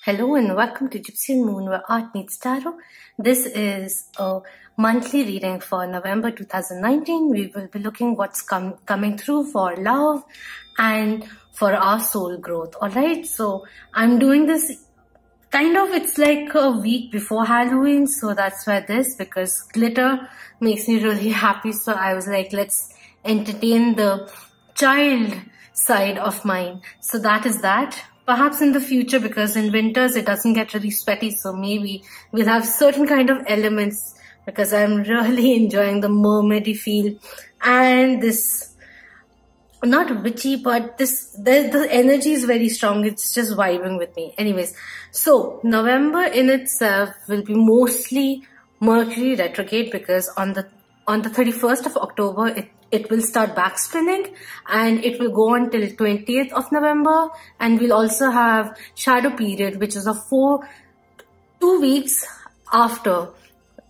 Hello and welcome to Gypsy Moon, where art meets tarot. This is a monthly reading for November 2019. We will be looking what's coming through for love and for our soul growth. Alright, so I'm doing this it's like a week before Halloween, so that's why because glitter makes me really happy. So I was like, let's entertain the child side of mine. So that is that. Perhaps in the future, because in winters it doesn't get really sweaty, so maybe we'll have certain kind of elements, because I'm really enjoying the mermaidy feel and this, not witchy, but the energy is very strong. It's just vibing with me. Anyways, so November in itself will be mostly Mercury retrograde, because on the 31st of October it will start back spinning and it will go on till 20th of November, and we'll also have shadow period, which is 2 weeks after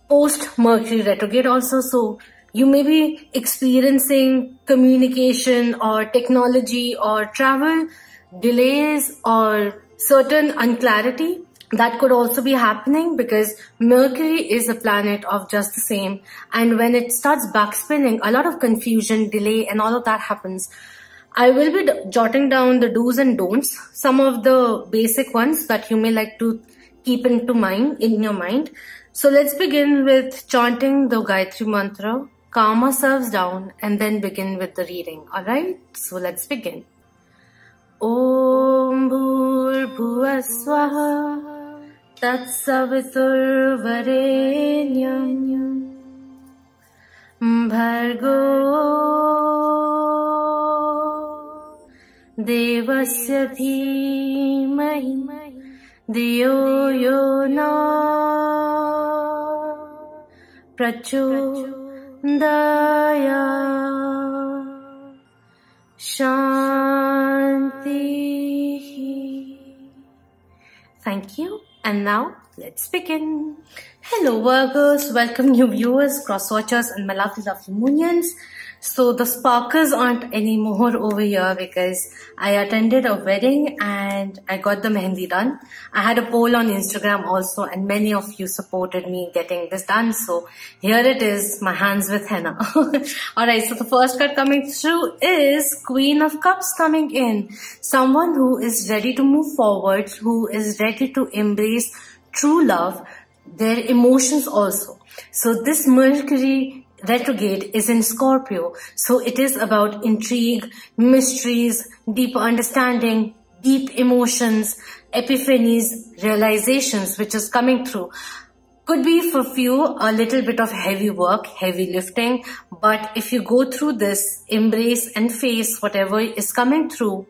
post Mercury retrograde also. So you may be experiencing communication or technology or travel delays or certain unclarity. That could also be happening because Mercury is a planet of just the same, and when it starts backspinning, a lot of confusion, delay and all of that happens. I will be jotting down the do's and don'ts, some of the basic ones that you may like to keep in your mind. So let's begin with chanting the Gayatri mantra, calm ourselves down, and then begin with the reading. Alright, so let's begin. Om Bhur Swaha Tatsavitur Varenyam Bhargo Devasya Dhimahi Dhiyo Yo Na Prachodaya Shanti. Thank you. And now, let's begin. Hello Virgos, welcome new viewers, cross-watchers and my lovely moonians. So the sparkles aren't anymore over here because I attended a wedding and I got the mehendi done. I had a poll on Instagram also, and many of you supported me getting this done. So here it is, my hands with henna. Alright, so the first card coming through is Queen of Cups coming in. Someone who is ready to move forward, who is ready to embrace true love, their emotions also. So this Mercury retrograde is in Scorpio, so it is about intrigue, mysteries, deeper understanding, deep emotions, epiphanies, realizations which is coming through. Could be for few a little bit of heavy work, heavy lifting, but if you go through this, embrace and face whatever is coming through,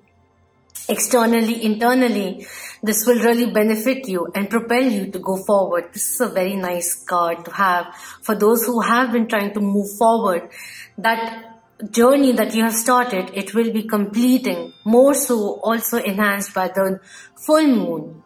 externally, internally, this will really benefit you and propel you to go forward. This is a very nice card to have for those who have been trying to move forward. That journey that you have started, it will be completing, more so also enhanced by the full moon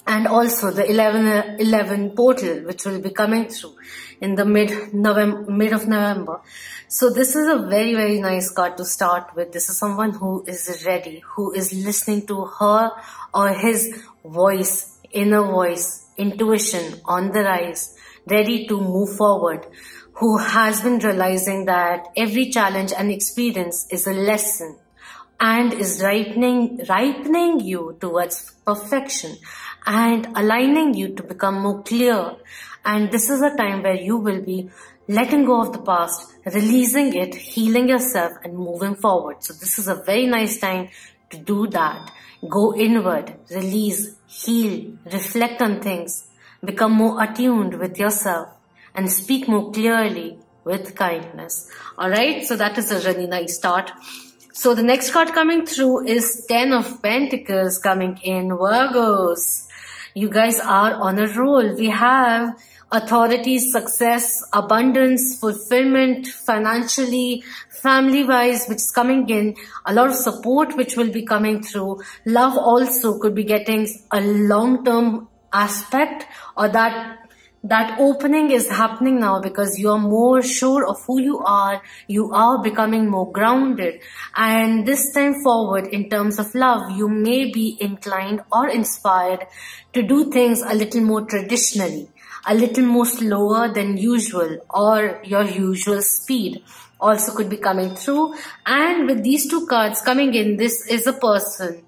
and also the 11 portal, which will be coming through in the mid of November. So this is a very, very nice card to start with. This is someone who is ready, who is listening to her or his voice, inner voice, intuition on the rise, ready to move forward, who has been realizing that every challenge and experience is a lesson and is ripening you towards perfection and aligning you to become more clear. And this is a time where you will be letting go of the past, releasing it, healing yourself and moving forward. So this is a very nice time to do that. Go inward, release, heal, reflect on things, become more attuned with yourself and speak more clearly with kindness. Alright, so that is a really nice start. So the next card coming through is 10 of Pentacles coming in. Virgos, you guys are on a roll. We have authority, success, abundance, fulfillment, financially, family-wise, which is coming in. A lot of support which will be coming through. Love also could be getting a long-term aspect, or that that opening is happening now because you are more sure of who you are becoming more grounded, and this time forward in terms of love, you may be inclined or inspired to do things a little more traditionally, a little more slower than usual, or your usual speed also could be coming through. And with these two cards coming in, this is a person.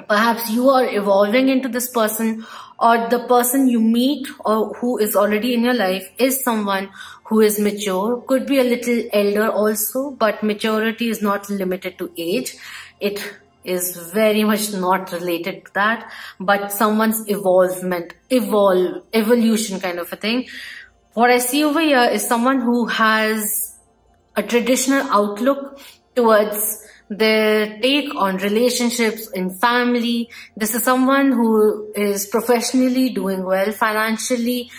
Perhaps you are evolving into this person, or the person you meet or who is already in your life is someone who is mature, could be a little elder also, but maturity is not limited to age. It is very much not related to that, but someone's evolution kind of a thing. What I see over here is someone who has a traditional outlook towards their take on relationships in family. This is someone who is professionally doing well, financially,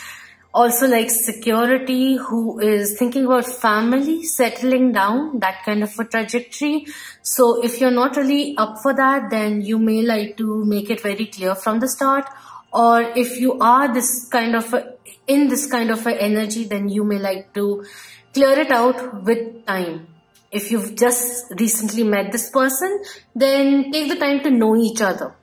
also likes security, who is thinking about family, settling down, that kind of a trajectory. So if you're not really up for that, then you may like to make it very clear from the start. Or if you are in this kind of a energy, then you may like to clear it out with time. If you've just recently met this person, then take the time to know each other.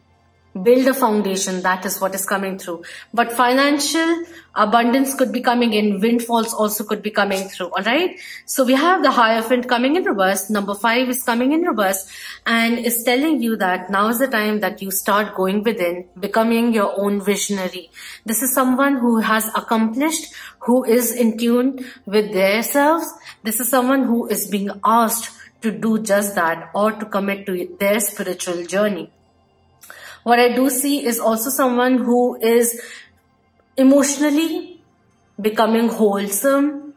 Build a foundation. That is what is coming through. But financial abundance could be coming in. Windfalls also could be coming through. Alright. So we have the Hierophant coming in reverse. Number 5 is coming in reverse and is telling you that now is the time that you start going within, becoming your own visionary. This is someone who has accomplished, who is in tune with themselves. This is someone who is being asked to do just that, or to commit to their spiritual journey. What I do see is also someone who is emotionally becoming wholesome,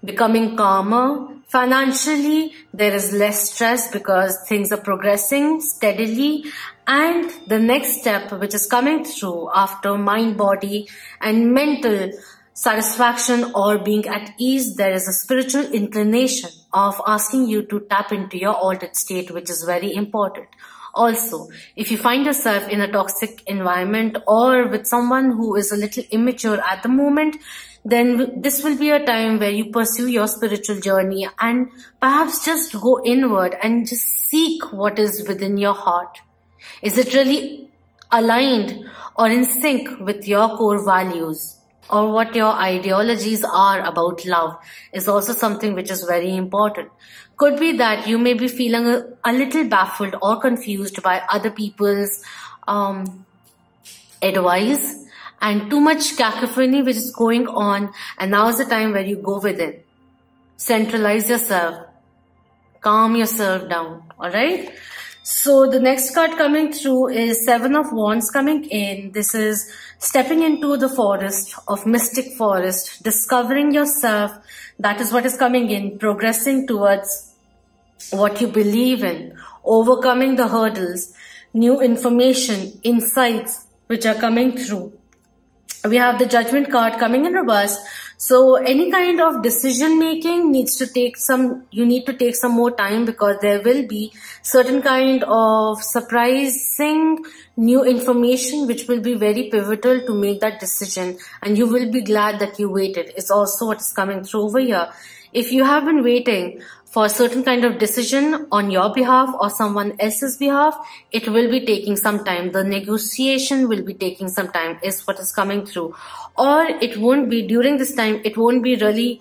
becoming calmer. Financially, there is less stress because things are progressing steadily. And the next step, which is coming through after mind, body, and mental satisfaction or being at ease, there is a spiritual inclination of asking you to tap into your altered state, which is very important. Also, if you find yourself in a toxic environment or with someone who is a little immature at the moment, then this will be a time where you pursue your spiritual journey and perhaps just go inward and just seek what is within your heart. Is it really aligned or in sync with your core values? Or what your ideologies are about love is also something which is very important. Could be that you may be feeling a little baffled or confused by other people's advice and too much cacophony which is going on, and now is the time where you go within. Centralize yourself. Calm yourself down. Alright? So the next card coming through is 7 of Wands coming in. This is stepping into the forest of mystic forest, discovering yourself. That is what is coming in, progressing towards what you believe in, overcoming the hurdles, new information, insights which are coming through. We have the Judgment card coming in reverse. So any kind of decision making needs to take you need to take some more time, because there will be certain kind of surprising new information which will be very pivotal to make that decision, and you will be glad that you waited. It's also what is coming through over here. If you have been waiting for a certain kind of decision on your behalf or someone else's behalf, it will be taking some time. The negotiation will be taking some time is what is coming through. Or it won't be during this time, it won't be really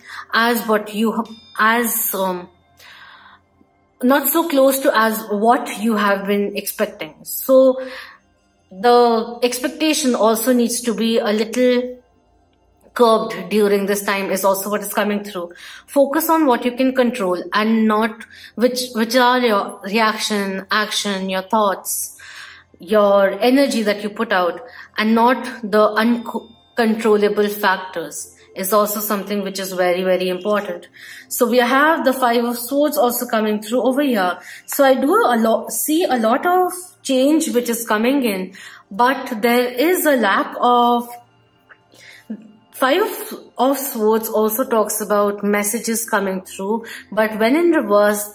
not so close to as what you have been expecting. So the expectation also needs to be a little curbed during this time is also what is coming through. Focus on what you can control and not which are your reaction, action, your thoughts, your energy that you put out, and not the uncontrollable factors is also something which is very, very important. So we have the 5 of Swords also coming through over here. So I do see a lot of change which is coming in, but there is a lack of. 5 of Swords also talks about messages coming through, but when in reverse,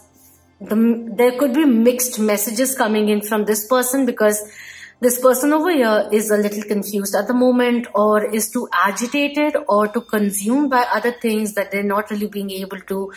there could be mixed messages coming in from this person, because This person over here is a little confused at the moment, or is too agitated or too consumed by other things that they're not really being able to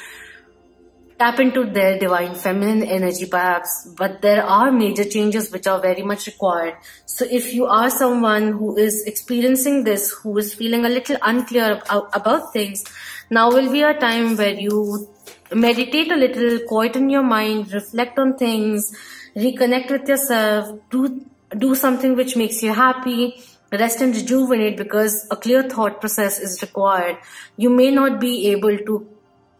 tap into their divine feminine energy perhaps. But there are major changes which are very much required. So if you are someone who is experiencing this, who is feeling a little unclear about things, now will be a time where you meditate a little, quieten your mind, reflect on things, reconnect with yourself, do something which makes you happy, rest and rejuvenate, because a clear thought process is required. You may not be able to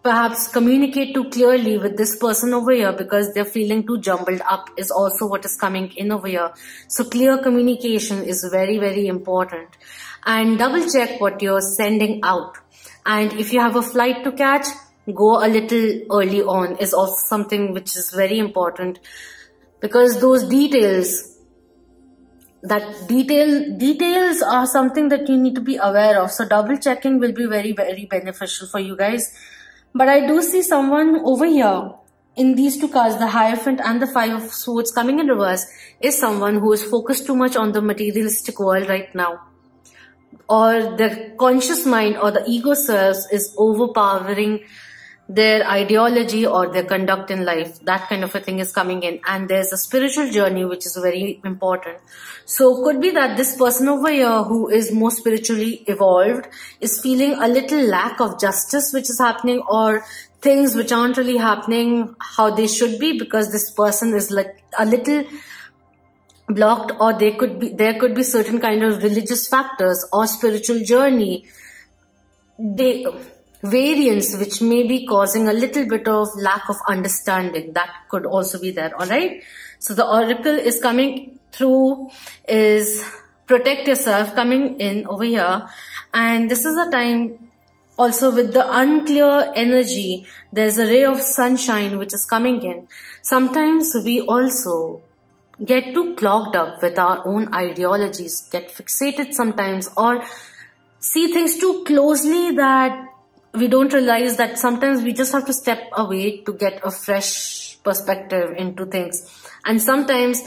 perhaps communicate too clearly with this person over here because they're feeling too jumbled up is also what is coming in over here. So clear communication is very, very important. And double check what you're sending out. And if you have a flight to catch, go a little early on is also something which is very important, because those details are something that you need to be aware of. So double checking will be very, very beneficial for you guys. But I do see someone over here in these two cards, the Hierophant and the Five of Swords coming in reverse, is someone who is focused too much on the materialistic world right now. Or their conscious mind or the ego selves is overpowering their ideology or their conduct in life. That kind of a thing is coming in. And there's a spiritual journey which is very important. So could be that this person over here who is more spiritually evolved is feeling a little lack of justice which is happening, or things which aren't really happening how they should be, because this person is like a little blocked, or there could be certain kind of religious factors or spiritual journey variance which may be causing a little bit of lack of understanding. That could also be there. All right, so the oracle is coming through is protect yourself coming in over here. And this is a time also with the unclear energy, there's a ray of sunshine which is coming in. Sometimes we also get too clogged up with our own ideologies, get fixated sometimes, or see things too closely that we don't realize that sometimes we just have to step away to get a fresh perspective into things. And sometimes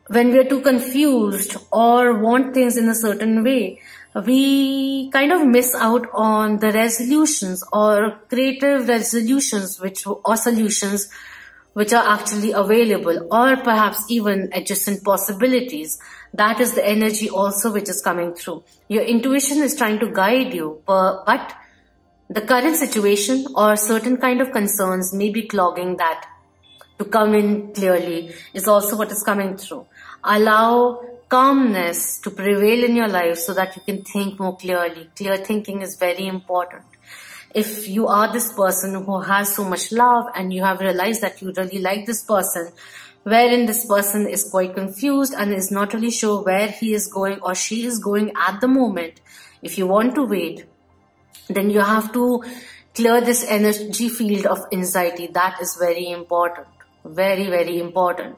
when we're too confused or want things in a certain way, we kind of miss out on the resolutions or creative resolutions or solutions which are actually available, or perhaps even adjacent possibilities. That is the energy also which is coming through. Your intuition is trying to guide you, but the current situation or certain kind of concerns may be clogging that to come in clearly is also what is coming through. Allow calmness to prevail in your life so that you can think more clearly. Clear thinking is very important. If you are this person who has so much love and you have realized that you really like this person, wherein this person is quite confused and is not really sure where he is going or she is going at the moment, if you want to wait, then you have to clear this energy field of anxiety. That is very important. Very, very important.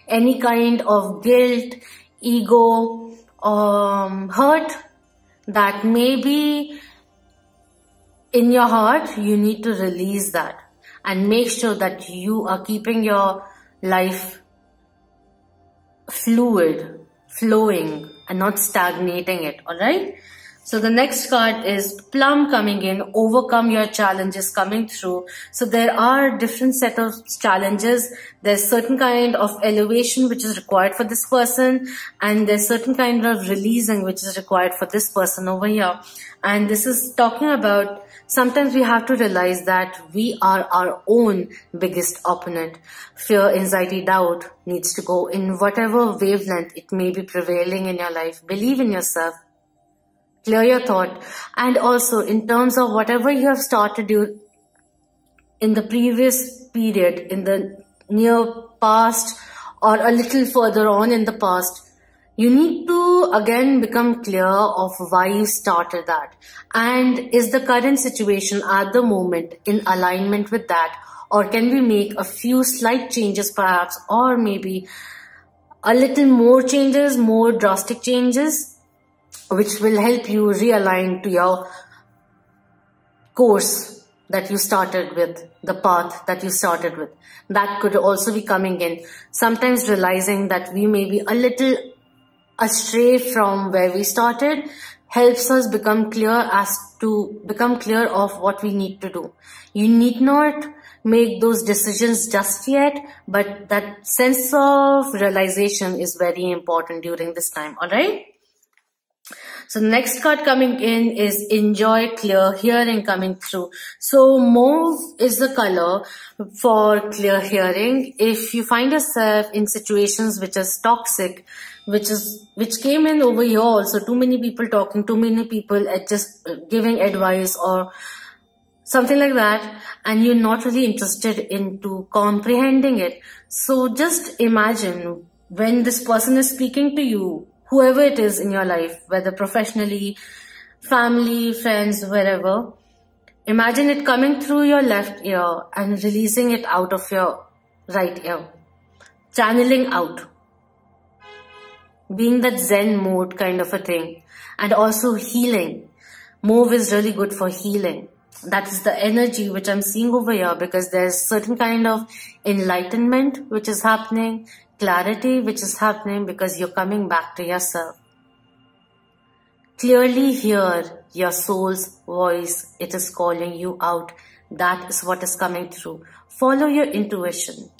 Any kind of guilt, ego, hurt that may be in your heart, you need to release that and make sure that you are keeping your life fluid, flowing, and not stagnating it. All right. So the next card is Plum coming in, overcome your challenges coming through. So there are different set of challenges. There's certain kind of elevation which is required for this person, and there's certain kind of releasing which is required for this person over here. And this is talking about sometimes we have to realize that we are our own biggest opponent. Fear, anxiety, doubt needs to go in whatever wavelength it may be prevailing in your life. Believe in yourself. Clear your thought. And also in terms of whatever you have started in the previous period, in the near past or a little further on in the past, you need to again become clear of why you started that. And is the current situation at the moment in alignment with that? Or can we make a few slight changes perhaps, or maybe a little more changes, more drastic changes, which will help you realign to your course that you started with, the path that you started with. That could also be coming in. Sometimes realizing that we may be a little astray from where we started, helps us become clear of what we need to do. You need not make those decisions just yet, but that sense of realization is very important during this time. All right. So next card coming in is enjoy clear hearing coming through. So mauve is the color for clear hearing. If you find yourself in situations which is toxic, which came in over here also, too many people talking, too many people just giving advice or something like that, and you're not really interested into comprehending it. So just imagine when this person is speaking to you, whoever it is in your life, whether professionally, family, friends, wherever, imagine it coming through your left ear and releasing it out of your right ear. Channeling out. Being that Zen mode kind of a thing. And also healing. Mauve is really good for healing. That is the energy which I'm seeing over here, because there's certain kind of enlightenment which is happening, clarity which is happening, because you're coming back to yourself. Clearly hear your soul's voice. It is calling you out. That is what is coming through. Follow your intuition.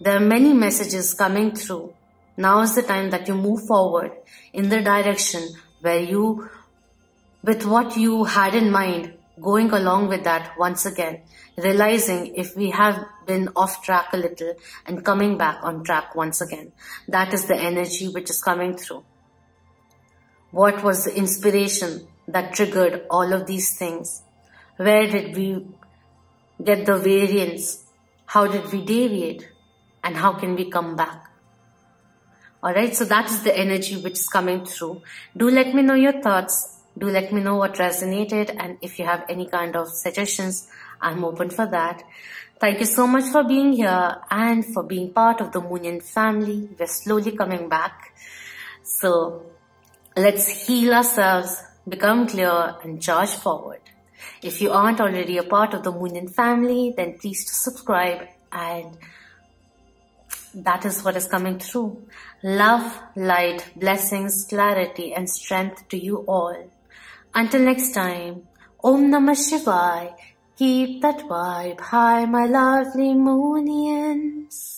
There are many messages coming through. Now is the time that you move forward in the direction where you, with what you had in mind, going along with that once again, realizing if we have been off track a little and coming back on track once again. That is the energy which is coming through. What was the inspiration that triggered all of these things? Where did we get the variance? How did we deviate? And how can we come back? Alright, so that is the energy which is coming through. Do let me know your thoughts. Do let me know what resonated, and if you have any kind of suggestions, I'm open for that. Thank you so much for being here and for being part of the Moonian family. We're slowly coming back. So let's heal ourselves, become clear, and charge forward. If you aren't already a part of the Moonian family, then please subscribe, and that is what is coming through. Love, light, blessings, clarity, and strength to you all. Until next time, Om Namah Shivaya. Keep that vibe high, my lovely Moonians.